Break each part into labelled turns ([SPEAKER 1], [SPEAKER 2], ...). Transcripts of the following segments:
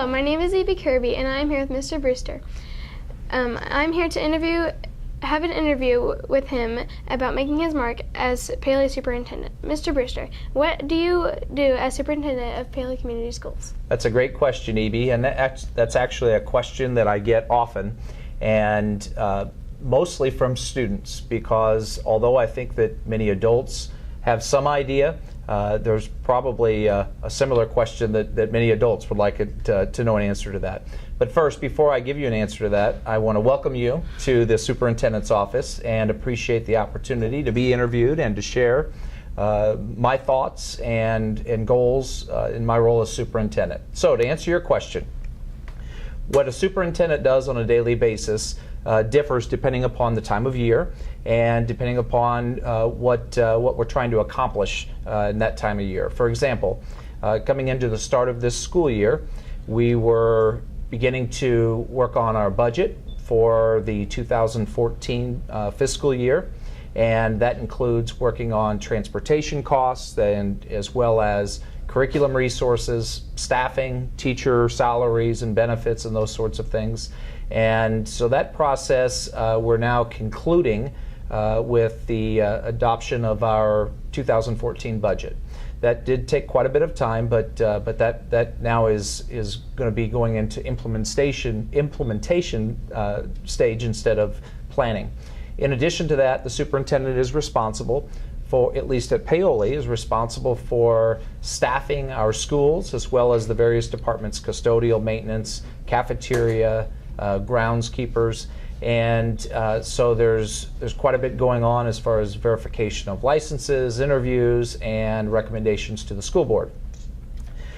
[SPEAKER 1] Hello, my name is EB Kerby, and I'm here with Mr. Brewster. I'm here to have an interview with him about making his mark as Paoli Superintendent. Mr. Brewster, what do you do as Superintendent of Paoli Community Schools?
[SPEAKER 2] That's a great question, EB, and that's actually a question that I get often, and mostly from students, because although I think that many adults have some idea, there's probably a similar question that many adults would like to know an answer to that. But first, before I give you an answer to that, I want to welcome you to the Superintendent's office and appreciate the opportunity to be interviewed and to share my thoughts and goals in my role as Superintendent. So to answer your question, what a superintendent does on a daily basis differs depending upon the time of year and depending upon what we're trying to accomplish in that time of year. For example, coming into the start of this school year, we were beginning to work on our budget for the 2014 fiscal year, and that includes working on transportation costs and as well as curriculum resources, staffing, teacher salaries and benefits and those sorts of things. And so that process we're now concluding with the adoption of our 2014 budget. That did take quite a bit of time, but that now is going to be going into implementation stage instead of planning. In addition to that, the superintendent is responsible for, at least at Paoli, is responsible for staffing our schools as well as the various departments: custodial, maintenance, cafeteria, groundskeepers, and so there's quite a bit going on as far as verification of licenses, interviews, and recommendations to the school board.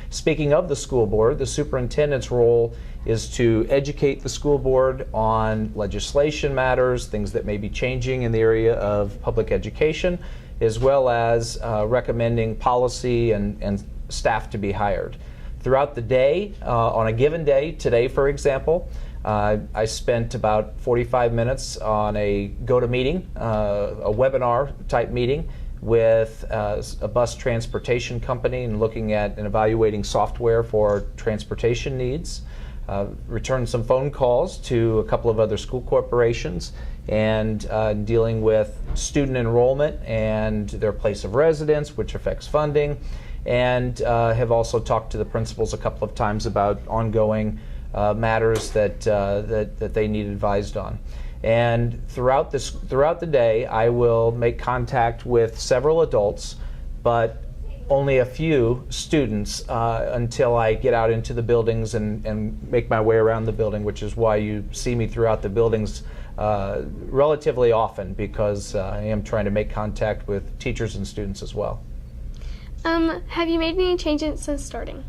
[SPEAKER 2] Speaking of the school board, the superintendent's role is to educate the school board on legislation matters, things that may be changing in the area of public education, as well as recommending policy and staff to be hired. Throughout the day, on a given day, today for example, I spent about 45 minutes on a go-to-meeting, a webinar type meeting with a bus transportation company and looking at and evaluating software for transportation needs. Returned some phone calls to a couple of other school corporations and dealing with student enrollment and their place of residence, which affects funding, and have also talked to the principals a couple of times about ongoing matters that they need advised on. And throughout the day, I will make contact with several adults, but only a few students until I get out into the buildings and make my way around the building, which is why you see me throughout the buildings relatively often, because I am trying to make contact with teachers and students as well.
[SPEAKER 1] Have you made any changes since starting?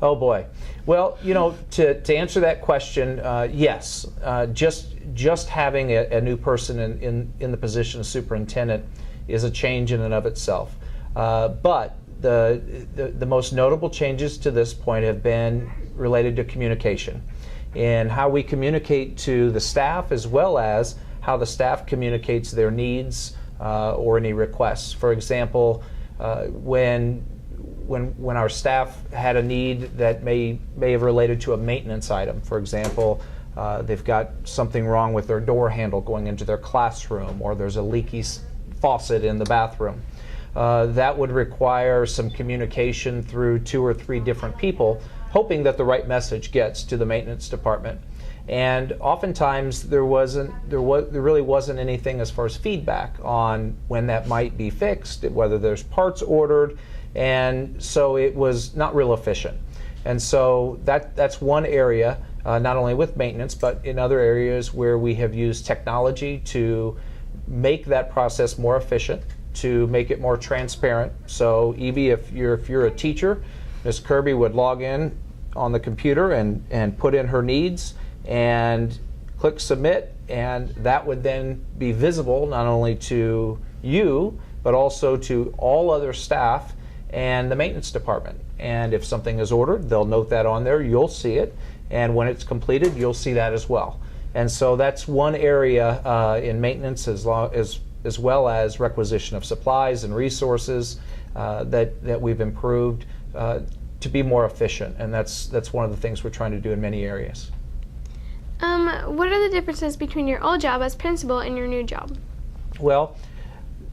[SPEAKER 2] Oh boy. Well, you know, to answer that question, yes. Just having a new person in the position of superintendent is a change in and of itself. But the most notable changes to this point have been related to communication and how we communicate to the staff, as well as how the staff communicates their needs or any requests. For example, when our staff had a need that may have related to a maintenance item. For example, they've got something wrong with their door handle going into their classroom, or there's a leaky faucet in the bathroom. That would require some communication through 2 or 3 different people, hoping that the right message gets to the maintenance department. And oftentimes there really wasn't anything as far as feedback on when that might be fixed, whether there's parts ordered, and so it was not real efficient. And so that's one area, not only with maintenance, but in other areas where we have used technology to make that process more efficient, to make it more transparent. So Evie, if you're a teacher, Ms. Kerby would log in on the computer and put in her needs and click submit, and that would then be visible not only to you, but also to all other staff and the maintenance department. And if something is ordered, they'll note that on there, you'll see it, and when it's completed, you'll see that as well. And so that's one area in maintenance, as well as requisition of supplies and resources that we've improved. to be more efficient, and that's one of the things we're trying to do in many areas.
[SPEAKER 1] What are the differences between your old job as principal and your new job?
[SPEAKER 2] Well,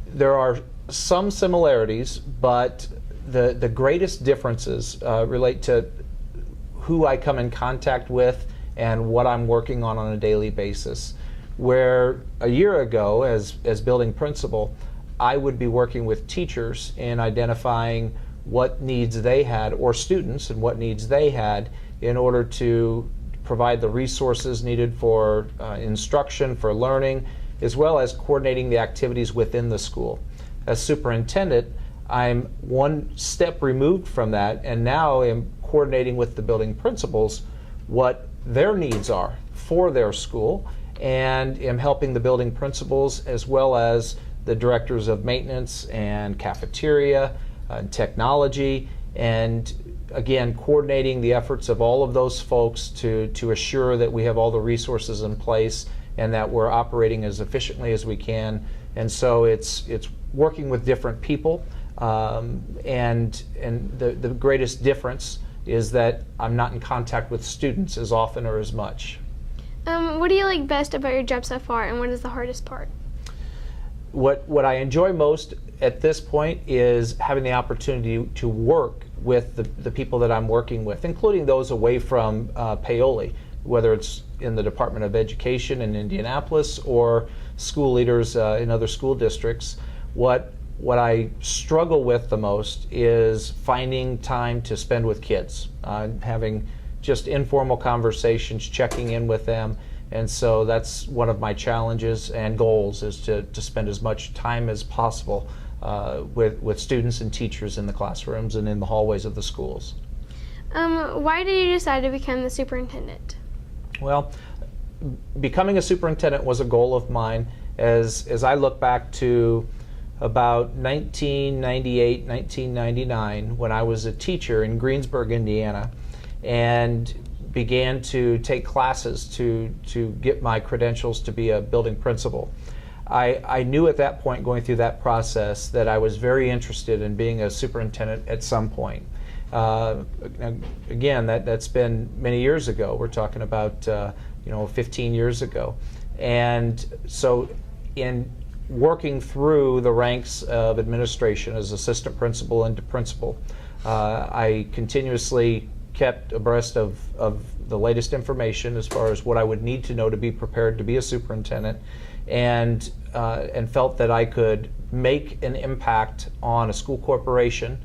[SPEAKER 2] there are some similarities, but the greatest differences relate to who I come in contact with and what I'm working on a daily basis. Where a year ago, as building principal, I would be working with teachers in identifying what needs they had, or students and what needs they had, in order to provide the resources needed for instruction, for learning, as well as coordinating the activities within the school. As superintendent, I'm one step removed from that, and now am coordinating with the building principals what their needs are for their school, and am helping the building principals as well as the directors of maintenance and cafeteria and technology, and again coordinating the efforts of all of those folks to assure that we have all the resources in place and that we're operating as efficiently as we can. And so it's working with different people, and the greatest difference is that I'm not in contact with students as often or as much.
[SPEAKER 1] What do you like best about your job so far, and what is the hardest part?
[SPEAKER 2] What I enjoy most at this point is having the opportunity to work with the people that I'm working with, including those away from Paoli, whether it's in the Department of Education in Indianapolis or school leaders in other school districts. What I struggle with the most is finding time to spend with kids, having just informal conversations, checking in with them. And so that's one of my challenges and goals, is to spend as much time as possible with students and teachers in the classrooms and in the hallways of the schools.
[SPEAKER 1] Why did you decide to become the superintendent?
[SPEAKER 2] Well, becoming a superintendent was a goal of mine as I look back to about 1998, 1999, when I was a teacher in Greensburg, Indiana, and began to take classes to get my credentials to be a building principal. I knew at that point, going through that process, that I was very interested in being a superintendent at some point. Again, that's been many years ago. We're talking about 15 years ago. And so in working through the ranks of administration as assistant principal and to principal, I continuously kept abreast of the latest information as far as what I would need to know to be prepared to be a superintendent, and felt that I could make an impact on a school corporation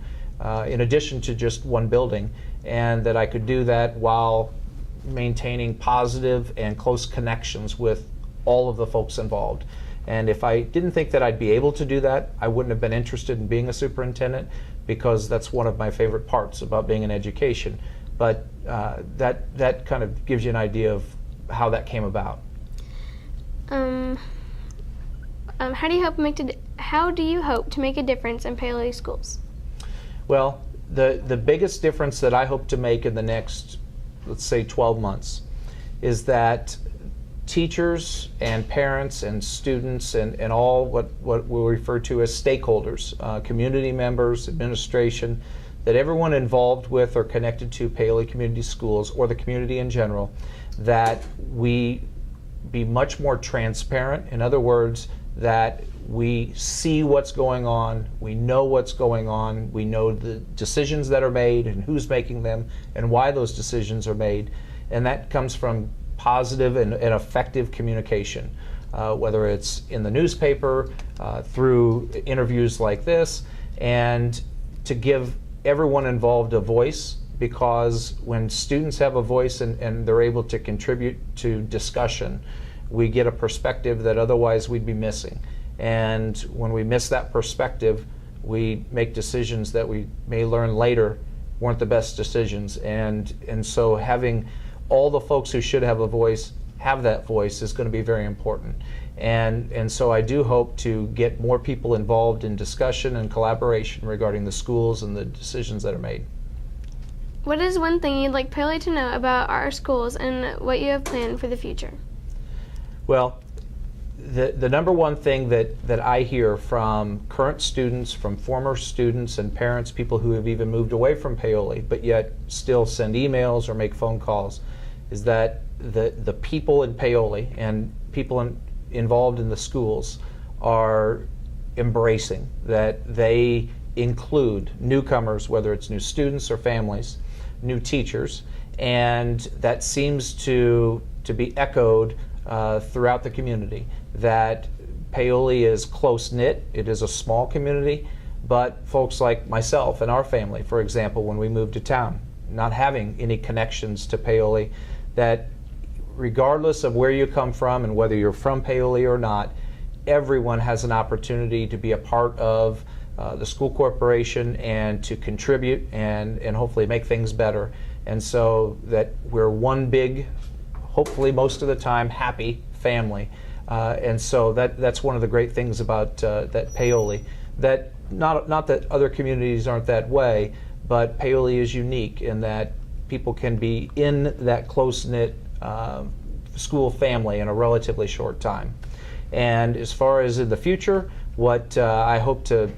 [SPEAKER 2] in addition to just one building, and that I could do that while maintaining positive and close connections with all of the folks involved. And if I didn't think that I'd be able to do that, I wouldn't have been interested in being a superintendent, because that's one of my favorite parts about being in education. But that kind of gives you an idea of how that came about.
[SPEAKER 1] How do you hope to make a difference in Paoli schools?
[SPEAKER 2] Well, the biggest difference that I hope to make in the next, let's say, 12 months is that teachers and parents and students and all what we'll refer to as stakeholders, community members, administration, that everyone involved with or connected to Paoli Community Schools, or the community in general, that we be much more transparent. In other words, that we see what's going on, we know what's going on, we know the decisions that are made and who's making them and why those decisions are made. And that comes from positive and effective communication, whether it's in the newspaper, through interviews like this, and to give everyone involved a voice, because when students have a voice and they're able to contribute to discussion, we get a perspective that otherwise we'd be missing. And when we miss that perspective, we make decisions that we may learn later weren't the best decisions. And so having all the folks who should have a voice have that voice is going to be very important. And so I do hope to get more people involved in discussion and collaboration regarding the schools and the decisions that are made.
[SPEAKER 1] What is one thing you'd like Paoli to know about our schools and what you have planned for the future?
[SPEAKER 2] Well, the number one thing that I hear from current students, from former students and parents, people who have even moved away from Paoli but yet still send emails or make phone calls, is that the people in Paoli and people involved in the schools are embracing, that they include newcomers, whether it's new students or families, new teachers, and that seems to be echoed throughout the community, that Paoli is close-knit. It is a small community, but folks like myself and our family, for example, when we moved to town, not having any connections to Paoli, that regardless of where you come from and whether you're from Paoli or not, everyone has an opportunity to be a part of the school corporation and to contribute and hopefully make things better. And so that we're one big, hopefully most of the time, happy family. And so that's one of the great things about that Paoli. That not that other communities aren't that way, but Paoli is unique in that people can be in that close-knit school family in a relatively short time. And as far as in the future, what I hope to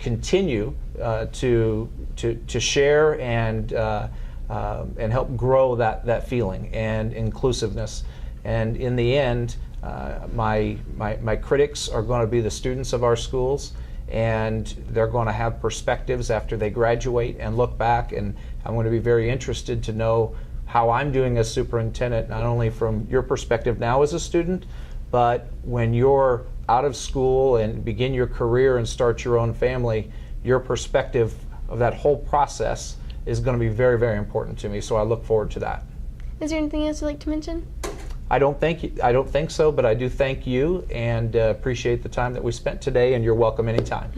[SPEAKER 2] continue to share and help grow that feeling and inclusiveness. And in the end, my critics are going to be the students of our schools, and they're going to have perspectives after they graduate and look back, and I'm going to be very interested to know how I'm doing as superintendent, not only from your perspective now as a student, but when you're out of school and begin your career and start your own family, your perspective of that whole process is going to be very, very important to me. So I look forward to that.
[SPEAKER 1] Is there anything else you'd like to mention?
[SPEAKER 2] I don't think so, but I do thank you and appreciate the time that we spent today, and you're welcome anytime.